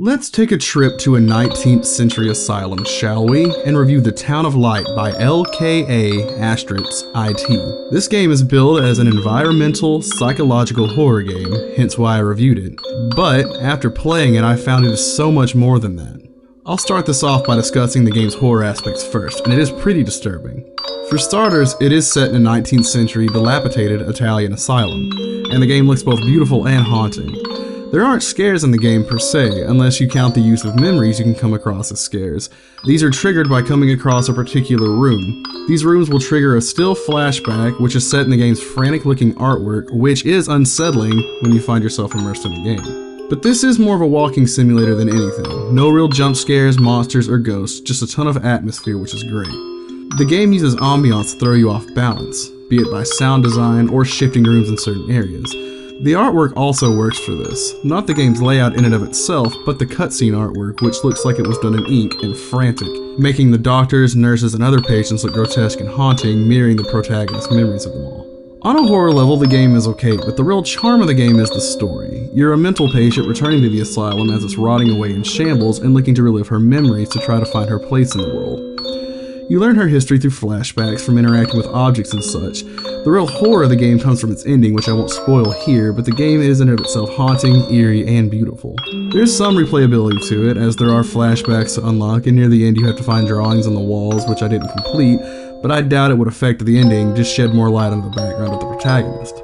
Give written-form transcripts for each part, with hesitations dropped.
Let's take a trip to a 19th century asylum, shall we? And review The Town of Light by LKA*IT. This game is billed as an environmental, psychological horror game, hence why I reviewed it. But after playing it, I found it is so much more than that. I'll start this off by discussing the game's horror aspects first, and it is pretty disturbing. For starters, it is set in a 19th century dilapidated Italian asylum, and the game looks both beautiful and haunting. There aren't scares in the game per se, unless you count the use of memories you can come across as scares. These are triggered by coming across a particular room. These rooms will trigger a still flashback, which is set in the game's frantic-looking artwork, which is unsettling when you find yourself immersed in the game. But this is more of a walking simulator than anything. No real jump scares, monsters, or ghosts, just a ton of atmosphere, which is great. The game uses ambiance to throw you off balance, be it by sound design or shifting rooms in certain areas. The artwork also works for this. Not the game's layout in and of itself, but the cutscene artwork, which looks like it was done in ink and frantic, making the doctors, nurses, and other patients look grotesque and haunting, mirroring the protagonist's memories of them all. On a horror level, the game is okay, but the real charm of the game is the story. You're a mental patient returning to the asylum as it's rotting away in shambles and looking to relive her memories to try to find her place in the world. You learn her history through flashbacks from interacting with objects and such. The real horror of the game comes from its ending, which I won't spoil here, but the game is in and of itself haunting, eerie, and beautiful. There's some replayability to it, as there are flashbacks to unlock, and near the end you have to find drawings on the walls, which I didn't complete, but I doubt it would affect the ending, just shed more light on the background of the protagonist.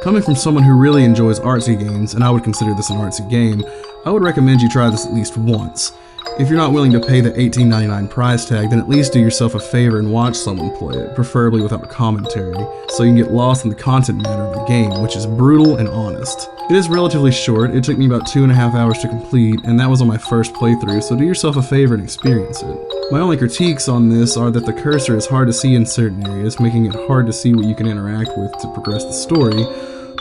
Coming from someone who really enjoys artsy games, and I would consider this an artsy game, I would recommend you try this at least once. If you're not willing to pay the $18.99 price tag, then at least do yourself a favor and watch someone play it, preferably without a commentary, so you can get lost in the content matter of the game, which is brutal and honest. It is relatively short, it took me about 2.5 hours to complete, and that was on my first playthrough, so do yourself a favor and experience it. My only critiques on this are that the cursor is hard to see in certain areas, making it hard to see what you can interact with to progress the story.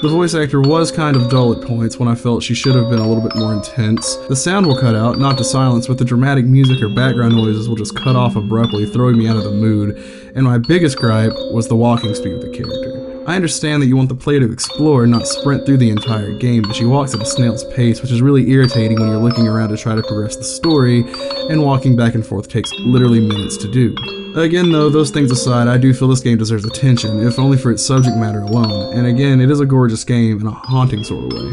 The voice actor was kind of dull at points when I felt she should have been a little bit more intense. The sound will cut out, not to silence, but the dramatic music or background noises will just cut off abruptly, throwing me out of the mood. And my biggest gripe was the walking speed of the character. I understand that you want the player to explore, not sprint through the entire game, but she walks at a snail's pace, which is really irritating when you're looking around to try to progress the story, and walking back and forth takes literally minutes to do. Again though, those things aside, I do feel this game deserves attention, if only for its subject matter alone, and again, it is a gorgeous game in a haunting sort of way.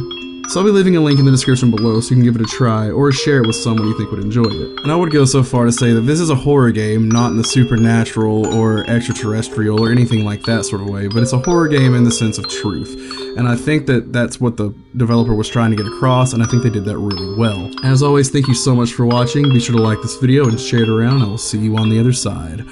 So I'll be leaving a link in the description below so you can give it a try, or share it with someone you think would enjoy it. And I would go so far to say that this is a horror game, not in the supernatural or extraterrestrial or anything like that sort of way, but it's a horror game in the sense of truth. And I think that that's what the developer was trying to get across, and I think they did that really well. As always, thank you so much for watching. Be sure to like this video and share it around, and I will see you on the other side.